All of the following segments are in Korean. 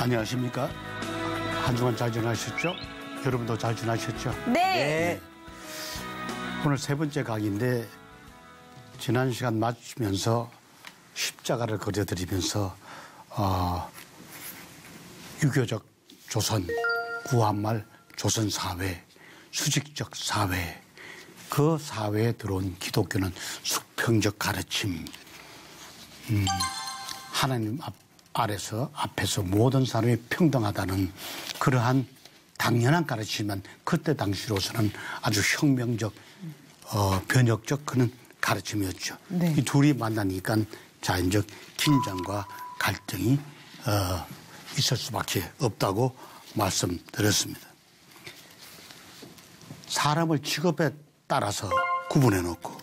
안녕하십니까? 한 주간 잘 지나셨죠? 여러분도 잘 지나셨죠? 네. 오늘 세 번째 강의인데 지난 시간 마치면서 십자가를 그려드리면서 유교적 조선, 구한말 조선 사회, 수직적 사회, 그 사회에 들어온 기독교는 수평적 가르침, 하나님 앞에서 모든 사람이 평등하다는 그러한 당연한 가르침만 그때 당시로서는 아주 혁명적, 변혁적 그런 가르침이었죠. 네. 이 둘이 만나니까 자연적 긴장과 갈등이 있을 수밖에 없다고 말씀드렸습니다. 사람을 직업에 따라서 구분해 놓고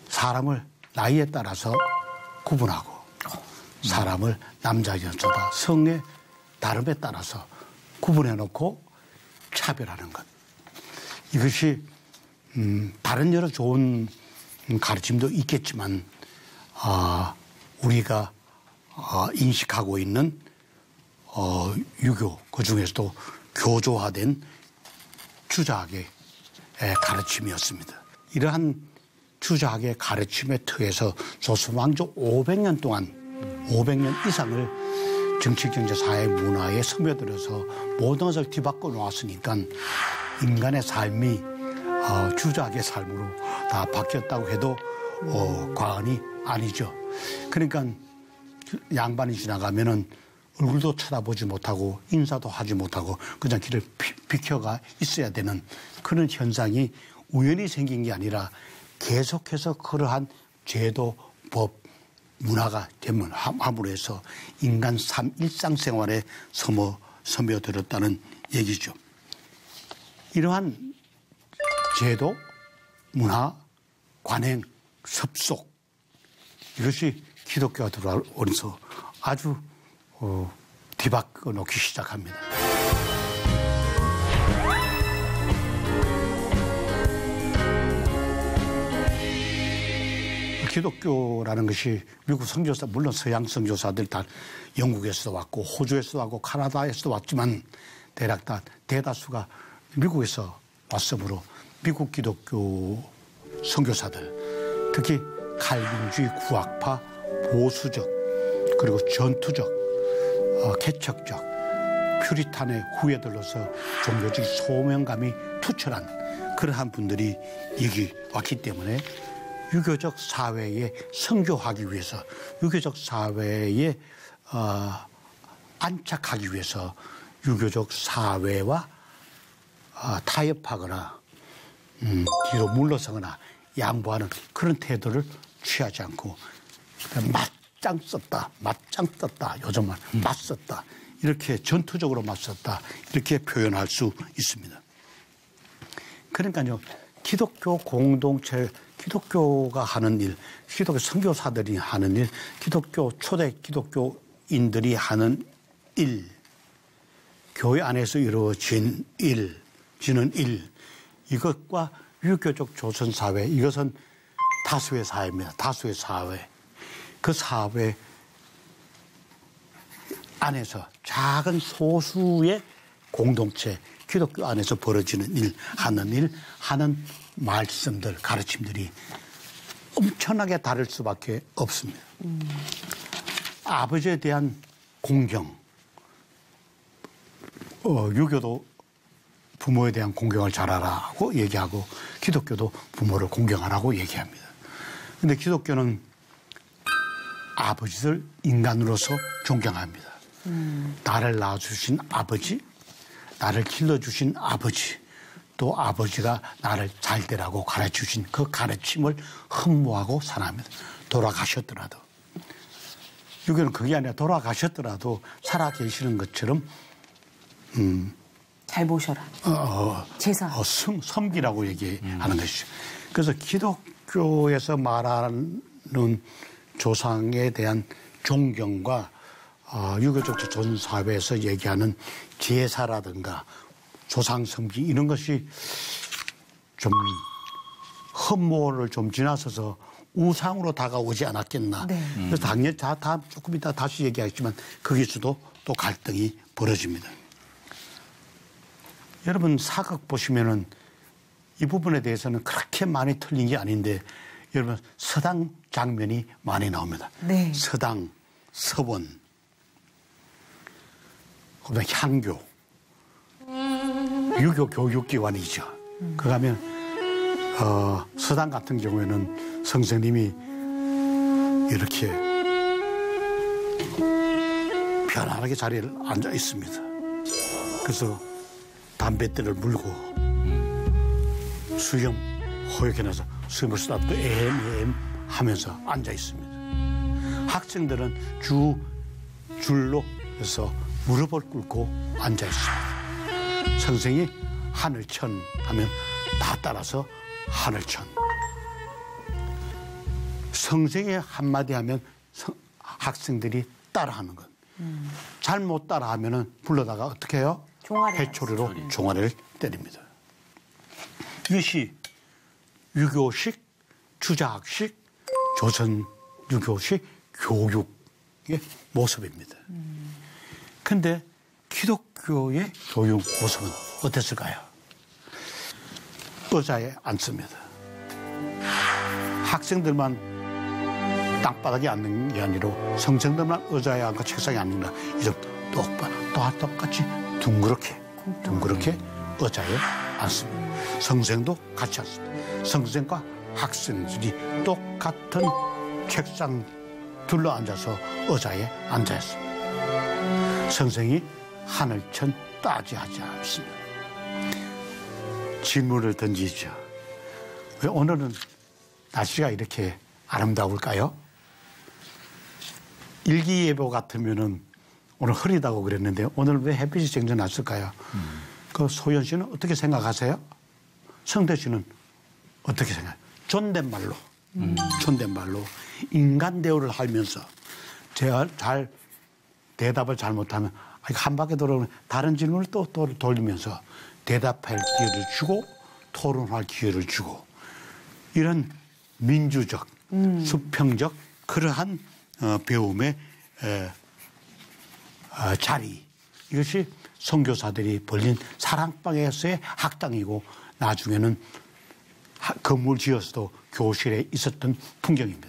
사람을 나이에 따라서 구분하고 사람을 남자 여자다 성의 다름에 따라서 구분해 놓고 차별하는 것. 이것이 다른 여러 좋은 가르침도 있겠지만 우리가 인식하고 있는 유교 그중에서도 교조화된 주자학의 가르침이었습니다. 이러한 주자학의 가르침의 터에서 조선왕조 500년 동안 500년 이상을 정치, 경제, 사회, 문화에 스며들어서 모든 것을 뒤바꿔 놓았으니까 인간의 삶이 주자학의 삶으로 다 바뀌었다고 해도 과언이 아니죠. 그러니까 양반이 지나가면은 얼굴도 쳐다보지 못하고 인사도 하지 못하고 그냥 길을 비켜가 있어야 되는 그런 현상이 우연히 생긴 게 아니라 계속해서 그러한 제도, 법, 문화가 함으로 해서 인간 일상생활에 스며들었다는 얘기죠. 이러한 제도, 문화, 관행, 습속 이것이 기독교가 들어오면서 아주 뒤바꿔 놓기 시작합니다. 기독교라는 것이 미국 선교사, 물론 서양 선교사들 다 영국에서도 왔고 호주에서도 왔고 카나다에서도 왔지만 대략 다 대다수가 미국에서 왔으므로 미국 기독교 선교사들, 특히 칼빈주의 구학파, 보수적, 그리고 전투적, 개척적, 퓨리탄의 후예들로서 종교적 소명감이 투철한 그러한 분들이 여기 왔기 때문에 유교적 사회에 성교하기 위해서, 유교적 사회에 안착하기 위해서 유교적 사회와 타협하거나 뒤로 물러서거나 양보하는 그런 태도를 취하지 않고 맞짱 썼다, 요즘은 맞섰다, 이렇게 전투적으로 맞섰다, 이렇게 표현할 수 있습니다. 그러니까요, 기독교 공동체, 기독교가 하는 일, 기독교 선교사들이 하는 일, 초대 기독교인들이 하는 일, 교회 안에서 이루어지는 일, 이것과 유교적 조선사회, 이것은 다수의 사회입니다. 다수의 사회. 그 사회 안에서 작은 소수의 공동체, 기독교 안에서 벌어지는 일, 하는 말씀들, 가르침들이 엄청나게 다를 수밖에 없습니다. 아버지에 대한 공경, 유교도 부모에 대한 공경을 잘하라고 얘기하고 기독교도 부모를 공경하라고 얘기합니다. 그런데 기독교는 아버지를 인간으로서 존경합니다. 나를 낳아주신 아버지, 나를 길러주신 아버지, 또 아버지가 나를 잘 되라고 가르쳐주신 그 가르침을 흠모하고 사랑합니다. 돌아가셨더라도. 유교는 그게 아니라 돌아가셨더라도 살아계시는 것처럼 잘 모셔라. 제사. 섬기라고 얘기하는 것이죠. 그래서 기독교에서 말하는 조상에 대한 존경과 유교적 조선 사회에서 얘기하는 제사라든가 조상 섬기 이런 것이 좀 흠모를 좀 지나서서 우상으로 다가오지 않았겠나. 네. 그래서 당연히 다 조금 이따 다시 얘기하겠지만 거기서도 또 갈등이 벌어집니다. 여러분 사극 보시면은 이 부분에 대해서는 그렇게 많이 틀린 게 아닌데 여러분 서당 장면이 많이 나옵니다. 네. 서당, 서원, 그다음에 향교, 유교 교육기관이죠. 그 가면 서당 같은 경우에는 선생님이 이렇게 편안하게 자리에 앉아 있습니다. 그래서 담뱃대를 물고 수염 허옇게 나서 수염을 쓰다듬고 에헴 하면서 앉아 있습니다. 학생들은 줄로 해서 무릎을 꿇고 앉아 있습니다. 선생이 하늘천 하면 다 따라서 하늘천. 선생이 한마디 하면 학생들이 따라하는 것. 잘못 따라하면은 불러다가 어떻게 해요? 회초리로 종아리를 때립니다. 이것이 유교식, 주자학식, 조선 유교식 교육의 모습입니다. 그런데 기독교의 교육 모습은 어땠을까요? 의자에 앉습니다. 학생들만 땅바닥에 앉는 게 아니라 성생들만 의자에 앉고 책상에 앉는다. 이좀 똑같이 둥그렇게 의자에 앉습니다. 성생도 같이 앉습니다. 성생과 학생들이 똑같은 책상 둘러 앉아서 의자에 앉아 있습니다. 선생이 하늘천 따지하지 않습니다. 질문을 던지죠. 왜 오늘은 날씨가 이렇게 아름다울까요? 일기예보 같으면은 오늘 흐리다고 그랬는데 오늘 왜 햇빛이 쟁쟁났을까요? 그 소연 씨는 어떻게 생각하세요? 성대 씨는 어떻게 생각해요? 존댓말로 인간 대우를 하면서 제가 대답을 잘못하면 한 바퀴 돌아오면 다른 질문을 또 돌리면서 대답할 기회를 주고 토론할 기회를 주고 이런 민주적, 수평적 그러한 배움의 자리 이것이 선교사들이 벌린 사랑방에서의 학당이고 나중에는 건물 지어서도 교실에 있었던 풍경입니다.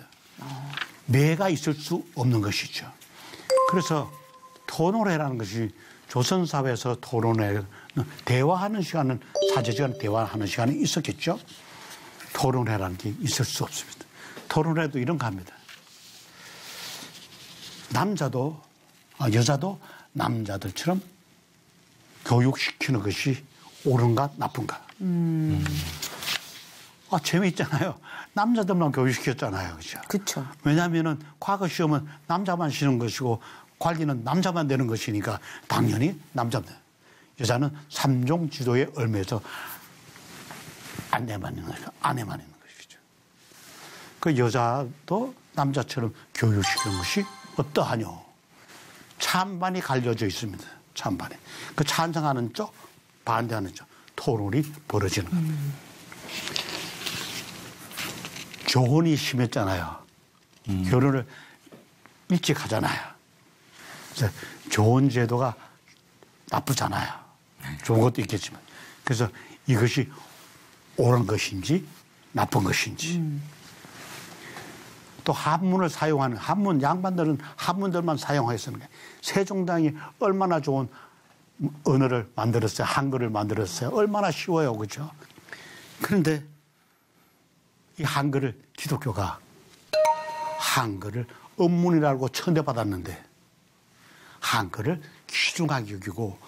매가 있을 수 없는 것이죠. 그래서 토론회라는 것이 조선사회에서 토론회, 대화하는 시간은 사제시간 대화하는 시간이 있었겠죠. 토론회라는 게 있을 수 없습니다. 토론회도 이런 거 합니다. 여자도 남자들처럼 교육시키는 것이 옳은가 나쁜가. 재미있잖아요. 남자들만 교육시켰잖아요. 그죠? 그렇죠. 왜냐하면은 과거 시험은 남자만 쉬는 것이고 관리는 남자만 되는 것이니까 당연히 남자입니다. 여자는 삼종 지도에 얽매여서 아내만 있는 것이죠. 그 여자도 남자처럼 교육시키는 것이 어떠하뇨? 찬반이 갈려져 있습니다. 찬반이. 그 찬성하는 쪽, 반대하는 쪽 토론이 벌어지는 겁니다. 조혼이 심했잖아요. 결혼을 일찍 하잖아요. 그래서 조혼 제도가 나쁘잖아요. 좋은 것도 있겠지만. 그래서 이것이 옳은 것인지 나쁜 것인지. 또 한문을 사용하는 양반들은 한문들만 사용했었는 거예요. 세종당이 얼마나 좋은 언어를 만들었어요. 한글을 만들었어요. 얼마나 쉬워요. 그렇죠? 그런데 이 한글을 기독교가 한글을 업문이라고 천대받았는데 한글을 귀중하게 여기고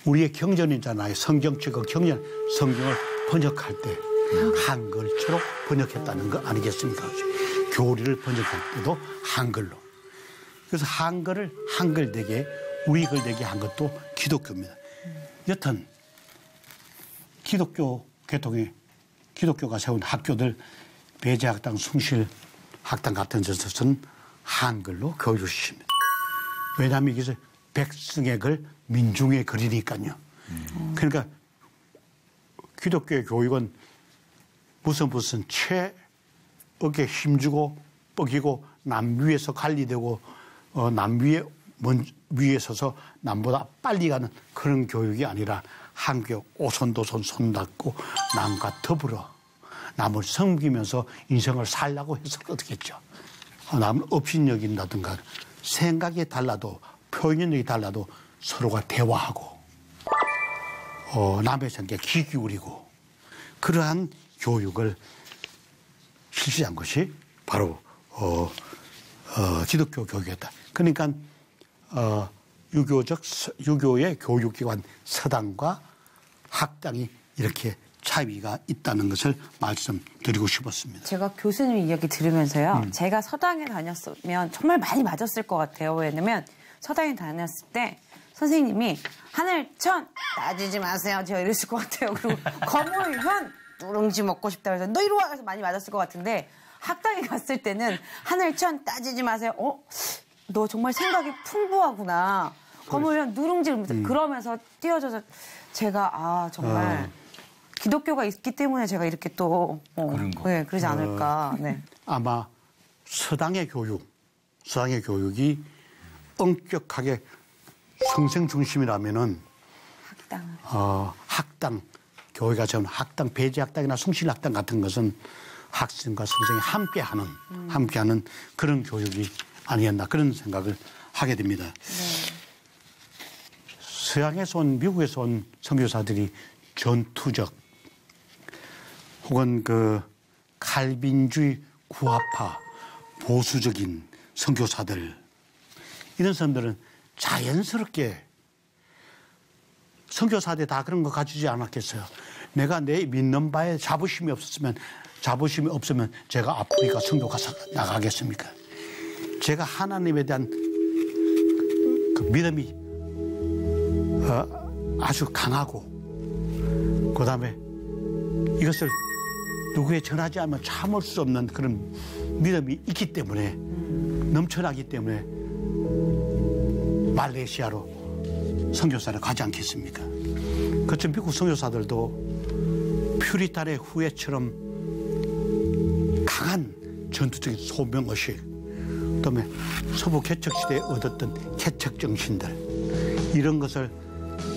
우리의 경전이잖아요. 성경책의 경전, 성경을 번역할 때 한글처럼 번역했다는 거 아니겠습니까? 교리를 번역할 때도 한글로. 그래서 한글을 한글되게 우리 글되게 한 것도 기독교입니다. 여튼 기독교가 세운 학교들 배제학당, 숭실학당 같은 데서는 한글로 교육시킵니다. 왜냐하면 이게 백성의 글, 민중의 글이니까요. 그러니까 기독교의 교육은 무슨 어깨에 힘주고 뻐기고 남 위에서 관리되고 남 위에 서서 남보다 빨리 가는 그런 교육이 아니라 한국의 오손도손 손잡고 남과 더불어 남을 섬기면서 인생을 살라고 해서 어떻겠죠. 남을 업신여긴다든가 생각이 달라도 표현력이 달라도 서로가 대화하고 남의 생각에 귀 기울이고 그러한 교육을 실시한 것이 바로 기독교 교육이었다. 그러니까 유교의 교육기관 서당과 학당이 이렇게 차이가 있다는 것을 말씀드리고 싶었습니다. 제가 교수님 이야기 들으면서요. 제가 서당에 다녔으면 정말 많이 맞았을 것 같아요. 왜냐면 서당에 다녔을 때 선생님이 하늘천 따지지 마세요. 제가 이랬을 것 같아요. 그리고 거물현 누룽지 먹고 싶다 그래서 너 이리 와 해서 많이 맞았을 것 같은데 학당에 갔을 때는 하늘천 따지지 마세요. 너 정말 생각이 풍부하구나. 거물현 누룽지 그러면서 띄워줘서 제가 정말 기독교가 있기 때문에 제가 이렇게 또 네, 그러지 않을까. 네. 아마 서당의 교육이 엄격하게 성생 중심이라면은 학당 교회가 전 학당 배제학당이나 숭실학당 같은 것은 학생과 선생이 함께하는 그런 교육이 아니었나 그런 생각을 하게 됩니다. 네. 서양에서 온 미국에서 온 선교사들이 전투적 혹은 그 칼빈주의 구합파 보수적인 선교사들 이런 사람들은 자연스럽게 선교사들이 다 그런 거 가지지 않았겠어요. 내가 내 믿는 바에 자부심이 없으면 제가 아프리카 선교 가서 나가겠습니까? 제가 하나님에 대한 그 믿음이 아주 강하고 그다음에 이것을 누구에 전하지 않으면 참을 수 없는 그런 믿음이 있기 때문에 넘쳐나기 때문에 말레이시아로 선교사를 가지 않겠습니까? 그처럼 미국 선교사들도 퓨리탄의 후예처럼 강한 전투적인 소명의식 그다음에 서부 개척시대에 얻었던 개척정신들 이런 것을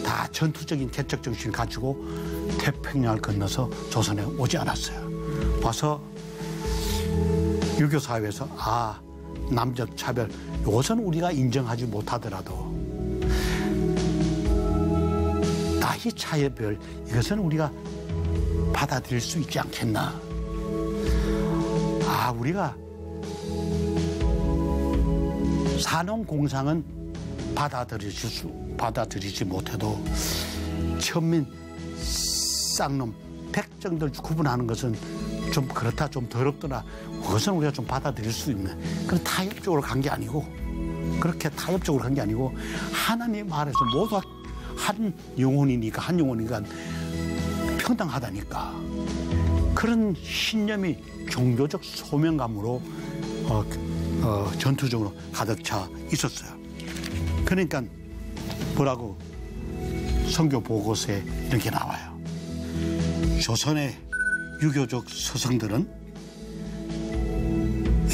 다 전투적인 개척정신을 가지고 태평양을 건너서 조선에 오지 않았어요. 와서 유교사회에서 남적 차별 이것은 우리가 인정하지 못하더라도 나이 차별 이것은 우리가 받아들일 수 있지 않겠나. 우리가 산업공상은 받아들이지 못해도 천민, 쌍놈, 백정들 구분하는 것은 좀 그렇다, 좀 더럽더라. 그것은 우리가 좀 받아들일 수 있는 그런 타협적으로 간 게 아니고 그렇게 타협적으로 간 게 아니고 하나님 말에서 모두 한 영혼이니까 평등하다니까 그런 신념이 종교적 소명감으로 전투적으로 가득 차 있었어요. 그러니까 뭐라고 선교 보고서에 이렇게 나와요. 조선의 유교적 서성들은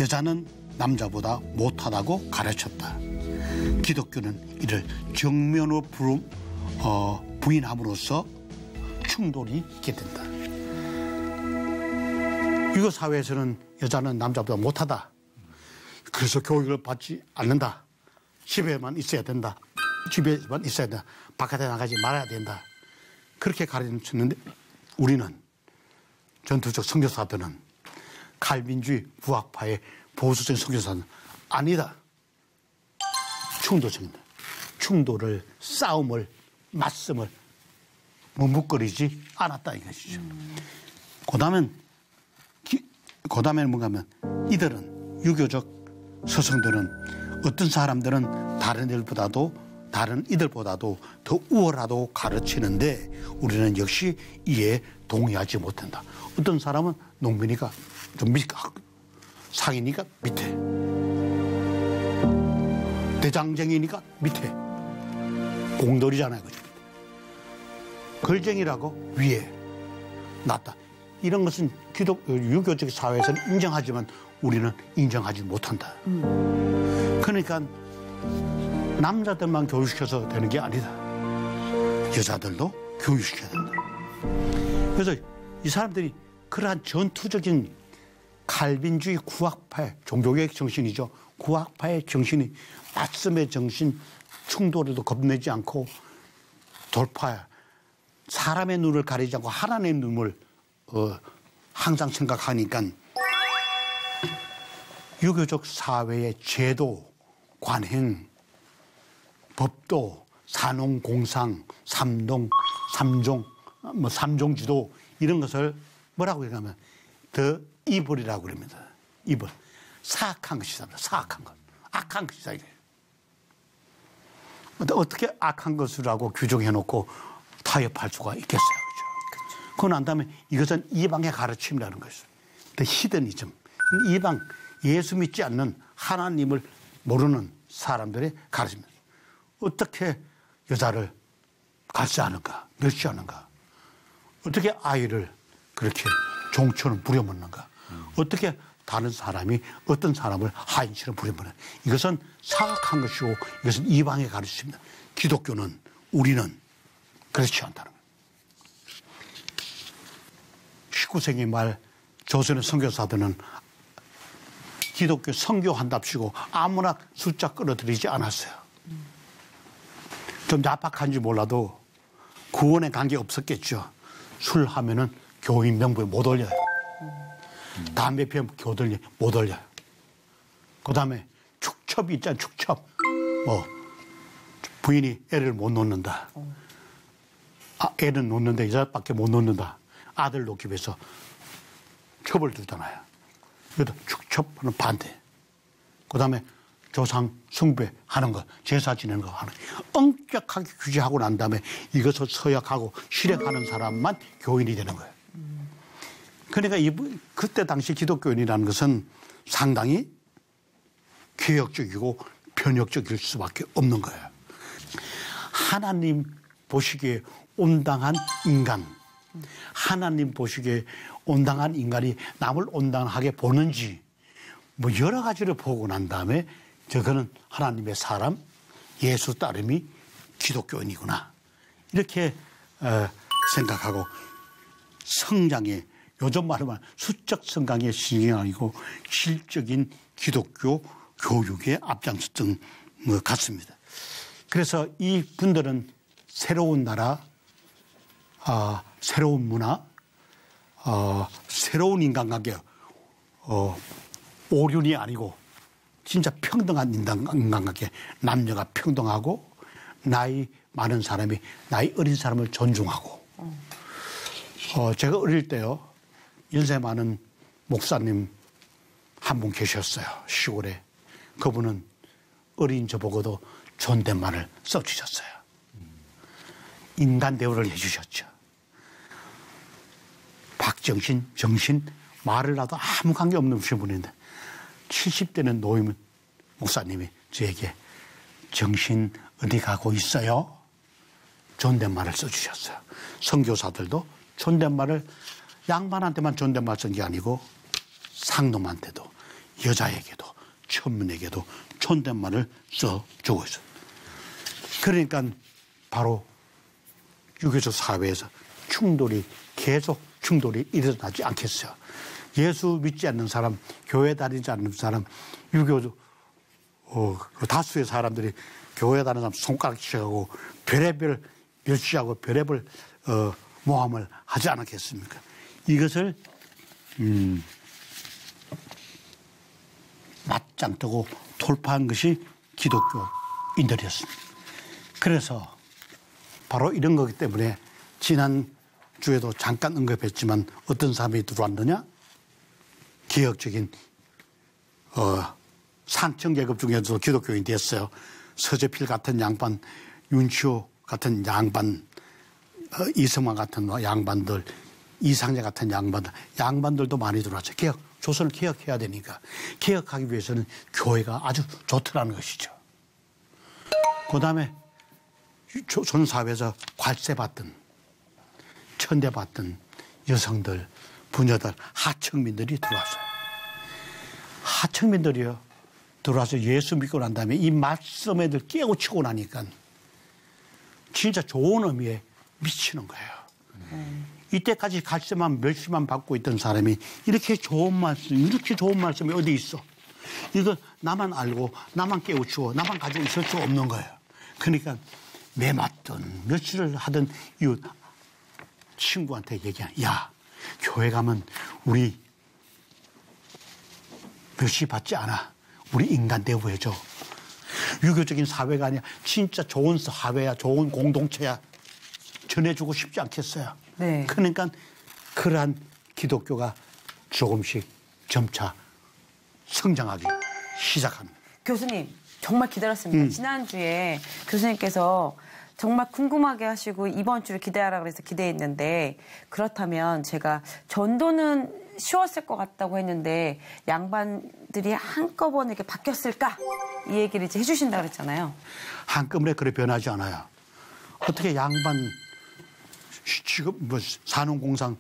여자는 남자보다 못하다고 가르쳤다. 기독교는 이를 정면으로 부인함으로써 충돌이 있게 된다. 유교 사회에서는 여자는 남자보다 못하다. 그래서 교육을 받지 않는다. 집에만 있어야 된다. 집에만 있어야 된다. 바깥에 나가지 말아야 된다. 그렇게 가르쳤는데 우리는 전투적 선교사들은 칼빈주의 부학파의 보수적인 선교사는 아니다. 충돌적이다. 충돌을 싸움을 맞섬을 머뭇거리지 않았다 이것이죠. 그다음에는 뭔가 하면 이들은 유교적 서성들은 어떤 사람들은 다른 이들보다도 더 우월하다고 가르치는데 우리는 역시 이에 동의하지 못한다. 어떤 사람은 농민이니까 좀 상이니까 밑에 대장쟁이니까 밑에 공돌이잖아요. 그죠? 걸쟁이라고 위에 낫다. 이런 것은 유교적 사회에서는 인정하지만 우리는 인정하지 못한다. 그러니까 남자들만 교육시켜서 되는 게 아니다. 여자들도 교육시켜야 된다. 그래서 이 사람들이 그러한 전투적인 칼빈주의 구학파의 종교개혁 정신이죠. 구학파의 정신이 말씀의 정신, 충돌에도 겁내지 않고 돌파해. 사람의 눈을 가리지 않고 하나님의 눈을 항상 생각하니까 유교적 사회의 제도, 관행, 법도, 산홍, 공상, 삼종, 삼종지도 이런 것을 뭐라고 얘기하면 더 이불이라고 그럽니다. 이불. 사악한 것이다. 사악한 것. 악한 것이다. 이게. 어떻게 악한 것이라고 규정해놓고 타협할 수가 있겠어요. 그죠? 그러고 난 다음에 이것은 이방의 가르침이라는 것이죠. 더 히드니즘. 이방, 예수 믿지 않는 하나님을 모르는 사람들의 가르침입니다. 어떻게 여자를 갈세하는가, 멸시하는가, 어떻게 아이를 그렇게 종처럼 부려먹는가, 어떻게 다른 사람이 어떤 사람을 하인처럼 부려먹는가. 이것은 사악한 것이고 이것은 이방의 가르침입니다. 기독교는, 우리는 그렇지 않다는 거예요. 19세기 말 조선의 선교사들은 기독교 선교한답시고 아무나 숫자 끌어들이지 않았어요. 좀 야박한지 몰라도 구원에 관계 없었겠죠. 술 하면은 교인 명부에 못 올려요. 담배 피우면 교들이 못 올려요. 그 다음에 축첩이 있잖아요. 축첩. 부인이 애를 못 놓는다. 애는 놓는데 여자밖에 못 놓는다. 아들 놓기 위해서 첩을 두잖아요. 그래도 축첩하는 반대. 그 다음에 조상 숭배하는 거, 제사 지내는 거 하는 거. 엄격하게 규제하고 난 다음에 이것을 서약하고 실행하는 사람만 교인이 되는 거예요. 그러니까 그때 당시 기독교인이라는 것은 상당히 개혁적이고 변혁적일 수밖에 없는 거예요. 하나님 보시기에 온당한 인간, 하나님 보시기에 온당한 인간이 남을 온당하게 보는지 뭐 여러 가지를 보고 난 다음에 저거는 하나님의 사람, 예수 따름이 기독교인이구나. 이렇게 생각하고 성장에 요즘 말하면 수적 성장의 신이 아니고 실적인 기독교 교육에 앞장섰던 것 같습니다. 그래서 이 분들은 새로운 나라, 새로운 문화, 새로운 인간관계, 오륜이 아니고 진짜 평등한 인간관계, 남녀가 평등하고 나이 많은 사람이 나이 어린 사람을 존중하고. 제가 어릴 때요, 연세 많은 목사님 한 분 계셨어요. 시골에. 그분은 어린 저보고도 존댓말을 써주셨어요. 인간 대우를 해주셨죠. 박정신, 정신, 말을 나도 아무 관계없는 분인데 70대는 노임 목사님이 저에게 정신 어디 가고 있어요? 존댓말을 써주셨어요. 선교사들도 존댓말을 양반한테만 존댓말 쓴 게 아니고 상놈한테도 여자에게도 천문에게도 존댓말을 써주고 있어요. 그러니까 바로 유교적 사회에서 계속 충돌이 일어나지 않겠어요. 예수 믿지 않는 사람, 교회 다니지 않는 사람, 유교 다수의 사람들이 교회 다니는 사람 손가락질하고 별의별 멸시하고 별의별 모함을 하지 않았겠습니까? 이것을 맞짱 뜨고 돌파한 것이 기독교인들이었습니다. 그래서 바로 이런 거기 때문에 지난 주에도 잠깐 언급했지만 어떤 사람이 들어왔느냐? 개혁적인 상층계급 중에서도 기독교인이 됐어요. 서재필 같은 양반, 윤치호 같은 양반, 이승만 같은 양반들, 이상재 같은 양반들도 많이 들어왔죠. 조선을 개혁해야 되니까. 개혁하기 위해서는 교회가 아주 좋더라는 것이죠. 그 다음에 조선 사회에서 관세받던, 천대받던 여성들, 부녀들, 하청민들이 들어왔어요. 하청민들이요. 들어와서 예수 믿고 난 다음에 이 말씀 애들 깨우치고 나니까 진짜 좋은 의미에 미치는 거예요. 이때까지 갈세만 멸시만 받고 있던 사람이 이렇게 좋은 말씀이 어디 있어? 이거 나만 알고 나만 깨우치고 나만 가지고 있을 수 없는 거예요. 그러니까 매 맞던 멸시를 하던 이 친구한테 얘기한, 야, 교회 가면 우리 멸시 받지 않아. 우리 인간 대우해줘. 유교적인 사회가 아니야. 진짜 좋은 사회야, 좋은 공동체야. 전해주고 싶지 않겠어요. 네. 그러니까 그러한 기독교가 조금씩 점차 성장하기 시작합니다. 교수님, 정말 기다렸습니다. 지난주에 교수님께서 정말 궁금하게 하시고 이번 주를 기대하라 그래서 기대했는데, 그렇다면 제가 전도는 쉬웠을 것 같다고 했는데 양반들이 한꺼번에 이렇게 바뀌었을까? 이 얘기를 이제 해주신다고 그랬잖아요. 한꺼번에 그래 변하지 않아요. 어떻게 양반 직업 산업공상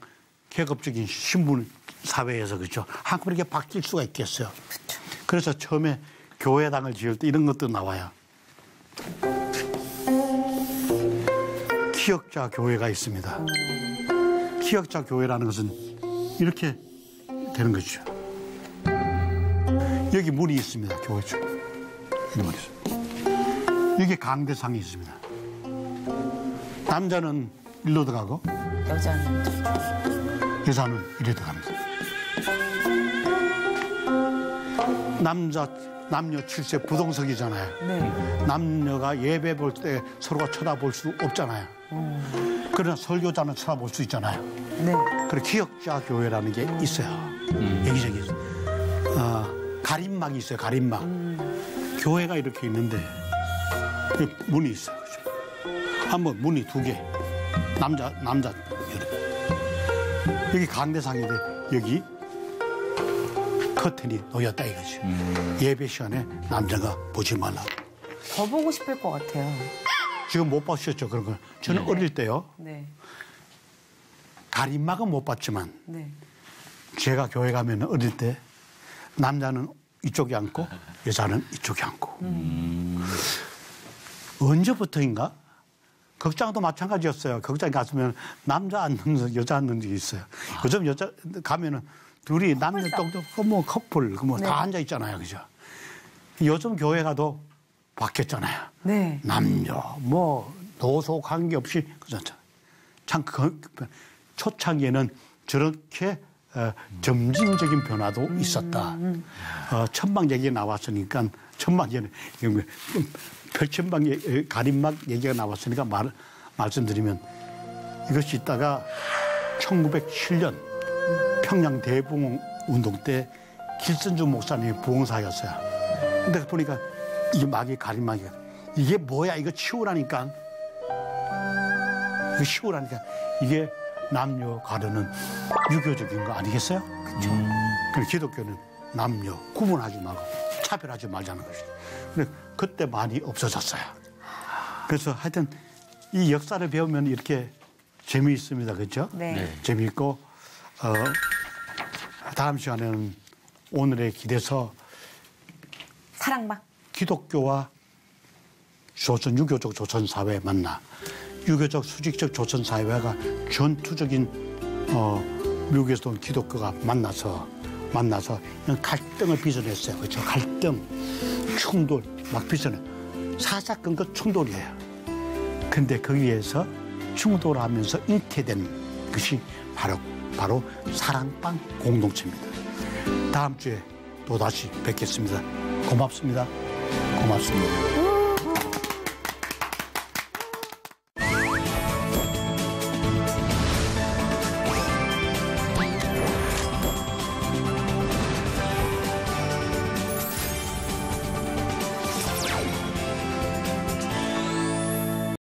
계급적인 신분 사회에서 그렇죠. 한꺼번에 이렇게 바뀔 수가 있겠어요. 그렇죠. 그래서 처음에 교회당을 지을 때 이런 것도 나와요. 기역자 교회가 있습니다. 기역자 교회라는 것은 이렇게 되는 거죠. 여기 문이 있습니다. 교회 쪽. 여기 문이 있습니다. 여기 강대상이 있습니다. 남자는 일로 들어가고 여자는 이리 들어갑니다. 남녀 7세 부동석이잖아요. 네. 남녀가 예배 볼 때 서로가 쳐다볼 수 없잖아요. 그러나 설교자는 쳐다볼 수 있잖아요. 네. 그리고 기역자 교회라는 게 있어요. 여기저기 가림막이 있어요. 가림막. 교회가 이렇게 있는데 문이 있어요. 한번 문이 2개. 남자 여기 강대상인데 여기 커튼이 놓였다 이거지. 예배 시간에 남자가 보지 말라. 더 보고 싶을 것 같아요. 지금 못 보셨죠 그런 걸. 저는 어릴 때요. 네. 가림막은 못 봤지만 네. 제가 교회 가면 어릴 때 남자는 이쪽에 앉고 여자는 이쪽에 앉고. 언제부터인가? 극장도 마찬가지였어요. 극장에 갔으면 남자 앉는 여자 앉는 게 있어요. 요즘 여자 가면은 둘이 남녀 뭐 커플 뭐 다 앉아 있잖아요, 그죠? 요즘 교회 가도 바뀌었잖아요. 네. 남녀 뭐 노소 관계 없이 그렇잖아요. 참 초창기에는 저렇게 점진적인 변화도 있었다. 천막 얘기가 나왔으니까 천막에는 별천막 가림막 얘기가 나왔으니까 말씀드리면 이것이 있다가 1907년 평양 대부흥 운동 때 길선주 목사님이 부흥사였어요. 근데 보니까 이게 막이 가림막이야. 이게 뭐야? 이거 치우라니까. 이거 치우라니까. 이게 남녀 가르는 유교적인 거 아니겠어요? 그렇죠. 그래서 기독교는 남녀 구분하지 말고 차별하지 말자는 것이죠. 근데 그때 많이 없어졌어요. 그래서 하여튼 이 역사를 배우면 이렇게 재미있습니다. 그렇죠? 네. 재미있고 다음 시간에는 오늘의 길에서 사랑방. 기독교와 유교적 조선사회 만나 유교적 수직적 조선사회가 전투적인 미국에서 온 기독교가 만나서 갈등을 빚어냈어요. 그렇죠? 갈등, 충돌 막 빚어내. 사사건건 충돌이에요. 근데 거기에서 충돌하면서 잉태된 것이 바로 사랑방 공동체입니다. 다음 주에 또다시 뵙겠습니다. 고맙습니다.